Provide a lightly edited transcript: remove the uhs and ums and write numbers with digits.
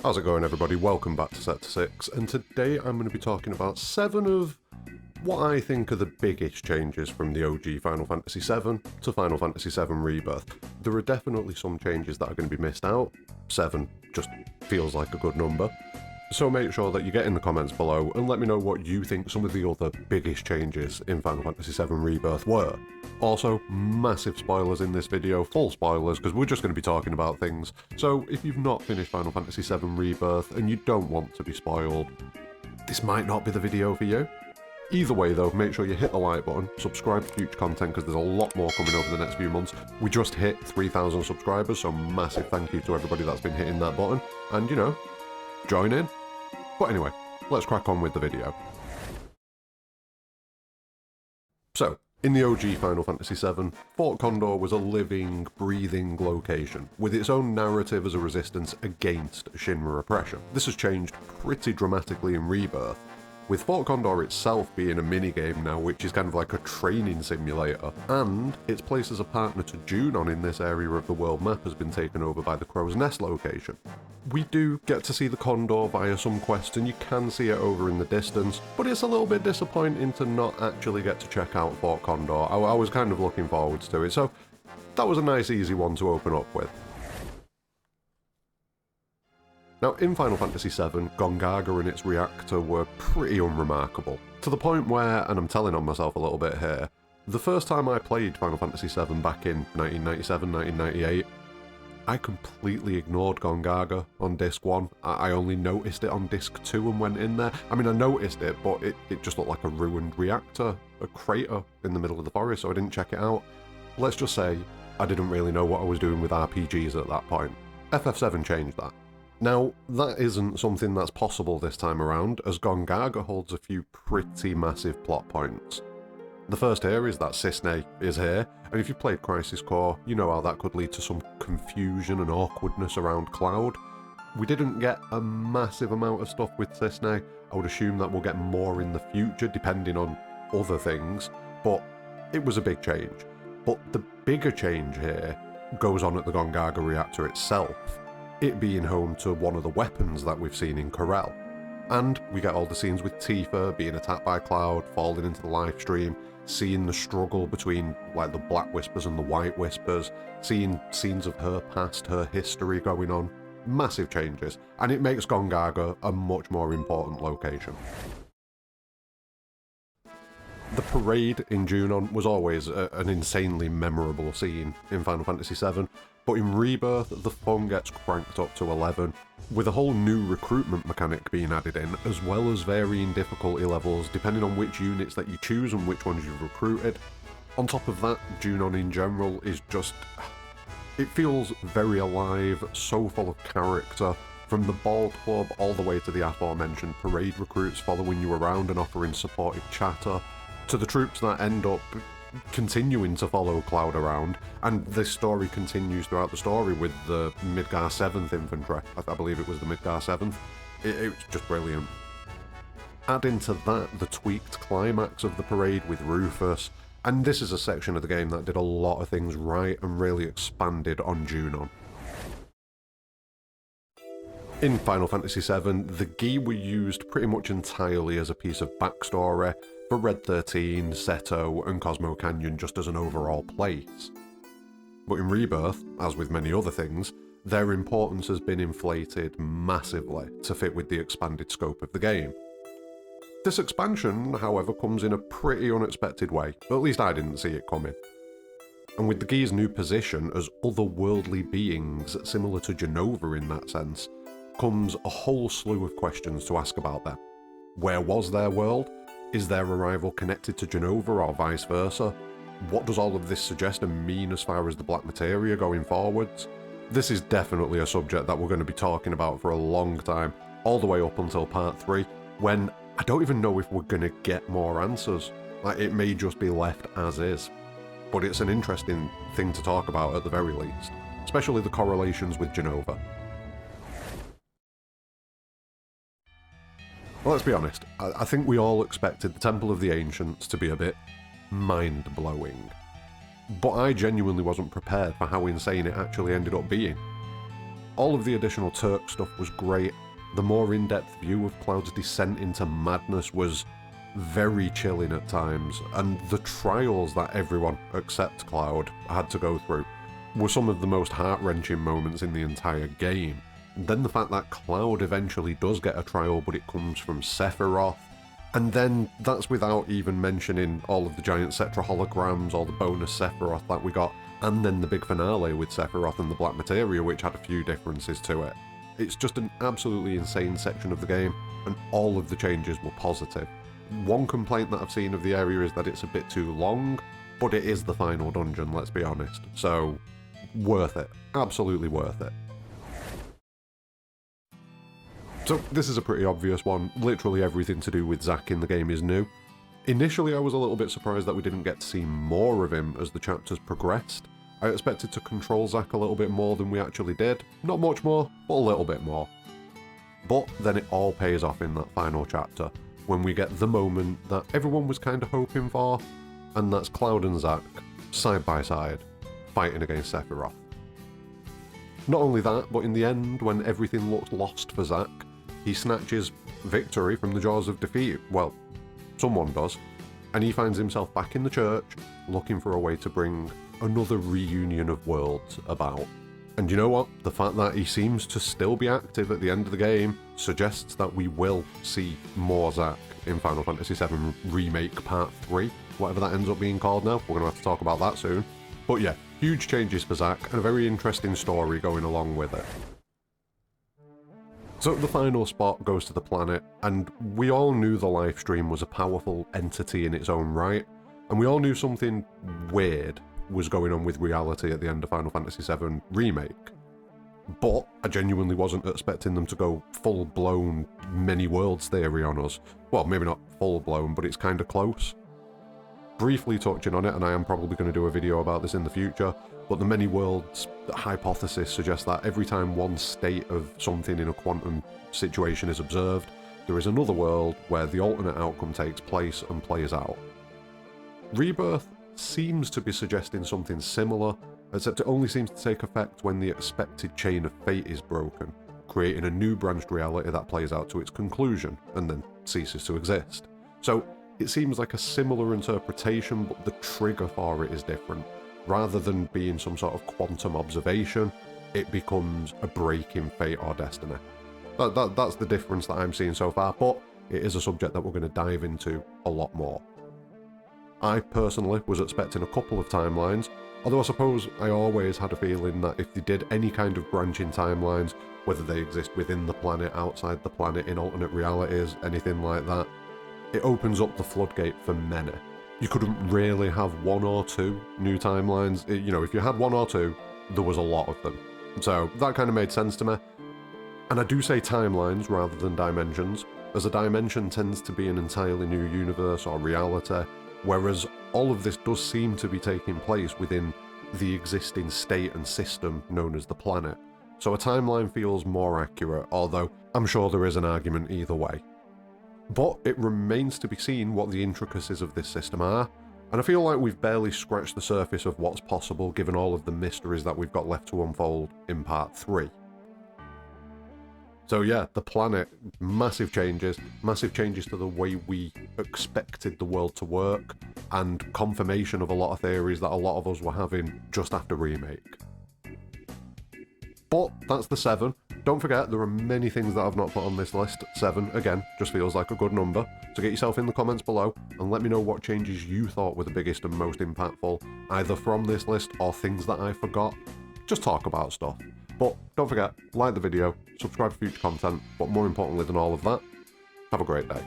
How's it going, everybody? Welcome back to Sector 6, and today I'm going to be talking about 7 of what I think are the biggest changes from the OG Final Fantasy VII to Final Fantasy VII Rebirth. There are definitely some changes that are going to be missed out. 7 just feels like a good number. So make sure that you get in the comments below and let me know what you think some of the other biggest changes in Final Fantasy VII Rebirth were. Also, massive spoilers in this video, full spoilers, because we're just going to be talking about things. So if you've not finished Final Fantasy VII Rebirth and you don't want to be spoiled, this might not be the video for you. Either way though, make sure you hit the like button, subscribe for future content because there's a lot more coming over the next few months. We just hit 3,000 subscribers, so massive thank you to everybody that's been hitting that button. And you know, join in. But anyway, let's crack on with the video. So, in the OG Final Fantasy VII, Fort Condor was a living, breathing location, with its own narrative as a resistance against Shinra oppression. This has changed pretty dramatically in Rebirth, with Fort Condor itself being a minigame now, which is kind of like a training simulator, and its place as a partner to Junon in this area of the world map has been taken over by the Crow's Nest location. We do get to see the Condor via some quests, and you can see it over in the distance, but it's a little bit disappointing to not actually get to check out Fort Condor. I was kind of looking forwards to it, so that was a nice easy one to open up with. Now, in Final Fantasy VII, Gongaga and its reactor were pretty unremarkable, to the point where, and I'm telling on myself a little bit here, the first time I played Final Fantasy VII back in 1997, 1998, I completely ignored Gongaga on Disc 1. I only noticed it on Disc 2 and went in there. I mean, I noticed it, but it just looked like a ruined reactor, a crater in the middle of the forest, so I didn't check it out. Let's just say, I didn't really know what I was doing with RPGs at that point. FF7 changed that. Now, that isn't something that's possible this time around, as Gongaga holds a few pretty massive plot points. The first here is that Cisne is here, and if you've played Crisis Core, you know how that could lead to some confusion and awkwardness around Cloud. We didn't get a massive amount of stuff with Cisne. I would assume that we'll get more in the future, depending on other things, but it was a big change. But the bigger change here goes on at the Gongaga reactor itself, it being home to one of the weapons that we've seen in Corel. And we get all the scenes with Tifa being attacked by Cloud, falling into the live stream, seeing the struggle between like the Black Whispers and the White Whispers, seeing scenes of her past, her history going on. Massive changes, and it makes Gongaga a much more important location. The parade in Junon was always an insanely memorable scene in Final Fantasy VII, but in Rebirth, the fun gets cranked up to 11, with a whole new recruitment mechanic being added in, as well as varying difficulty levels depending on which units that you choose and which ones you've recruited. On top of that, Junon in general is just... it feels very alive, so full of character, from the ball club all the way to the aforementioned parade recruits following you around and offering supportive chatter, to the troops that end up continuing to follow Cloud around, and this story continues throughout the story with the Midgar 7th Infantry. I believe it was the Midgar 7th. It was just brilliant. Add into that the tweaked climax of the parade with Rufus, and this is a section of the game that did a lot of things right and really expanded on Junon. In Final Fantasy VII, the Gi were used pretty much entirely as a piece of backstory for Red 13, Seto, and Cosmo Canyon just as an overall place. But in Rebirth, as with many other things, their importance has been inflated massively to fit with the expanded scope of the game. This expansion, however, comes in a pretty unexpected way, at least I didn't see it coming. And with the Gi's new position as otherworldly beings similar to Jenova in that sense, comes a whole slew of questions to ask about them. Where was their world? Is their arrival connected to Jenova or vice versa? What does all of this suggest and mean as far as the Black Materia going forwards? This is definitely a subject that we're going to be talking about for a long time, all the way up until part 3, when I don't even know if we're going to get more answers. Like, it may just be left as is. But it's an interesting thing to talk about at the very least, especially the correlations with Jenova. Well, let's be honest, I think we all expected the Temple of the Ancients to be a bit mind-blowing. But I genuinely wasn't prepared for how insane it actually ended up being. All of the additional Turk stuff was great. The more in-depth view of Cloud's descent into madness was very chilling at times, and the trials that everyone, except Cloud, had to go through were some of the most heart-wrenching moments in the entire game. And then the fact that Cloud eventually does get a trial, but it comes from Sephiroth, and then that's without even mentioning all of the giant Cetra holograms or the bonus Sephiroth that we got, and then the big finale with Sephiroth and the Black Materia, which had a few differences to it. It's just an absolutely insane section of the game, and all of the changes were positive. One complaint that I've seen of the area is that it's a bit too long, but it is the final dungeon, let's be honest. So, worth it. Absolutely worth it. So this is a pretty obvious one. Literally everything to do with Zack in the game is new. Initially I was a little bit surprised that we didn't get to see more of him as the chapters progressed. I expected to control Zack a little bit more than we actually did. Not much more, but a little bit more. But then it all pays off in that final chapter, when we get the moment that everyone was kind of hoping for, and that's Cloud and Zack, side by side, fighting against Sephiroth. Not only that, but in the end, when everything looks lost for Zack, he snatches victory from the jaws of defeat. Well, someone does. And he finds himself back in the church, looking for a way to bring another reunion of worlds about. And you know what? The fact that he seems to still be active at the end of the game suggests that we will see more Zack in Final Fantasy VII Remake Part 3, whatever that ends up being called now. We're going to have to talk about that soon. But yeah, huge changes for Zack, and a very interesting story going along with it. So the final spot goes to the planet, and we all knew the live stream was a powerful entity in its own right, and we all knew something weird was going on with reality at the end of Final Fantasy VII Remake. But I genuinely wasn't expecting them to go full-blown many worlds theory on us. Well, maybe not full-blown, but it's kind of close. Briefly touching on it, and I am probably going to do a video about this in the future, but the many worlds hypothesis suggests that every time one state of something in a quantum situation is observed, there is another world where the alternate outcome takes place and plays out. Rebirth seems to be suggesting something similar, except it only seems to take effect when the expected chain of fate is broken, creating a new branched reality that plays out to its conclusion, and then ceases to exist. So it seems like a similar interpretation, but the trigger for it is different. Rather than being some sort of quantum observation, it becomes a break in fate or destiny. That's the difference that I'm seeing so far, but it is a subject that we're going to dive into a lot more. I personally was expecting a couple of timelines, although I suppose I always had a feeling that if they did any kind of branching timelines, whether they exist within the planet, outside the planet, in alternate realities, anything like that, it opens up the floodgate for many. You couldn't really have one or two new timelines. You know, if you had one or two, there was a lot of them. So that kind of made sense to me. And I do say timelines rather than dimensions, as a dimension tends to be an entirely new universe or reality, whereas all of this does seem to be taking place within the existing state and system known as the planet. So a timeline feels more accurate, although I'm sure there is an argument either way. But it remains to be seen what the intricacies of this system are, and I feel like we've barely scratched the surface of what's possible given all of the mysteries that we've got left to unfold in Part 3. So yeah, the planet, massive changes to the way we expected the world to work, and confirmation of a lot of theories that a lot of us were having just after Remake. But that's the 7. Don't forget, there are many things that I've not put on this list. 7, again, just feels like a good number. So get yourself in the comments below and let me know what changes you thought were the biggest and most impactful, either from this list or things that I forgot. Just talk about stuff. But don't forget, like the video, subscribe for future content, but more importantly than all of that, have a great day.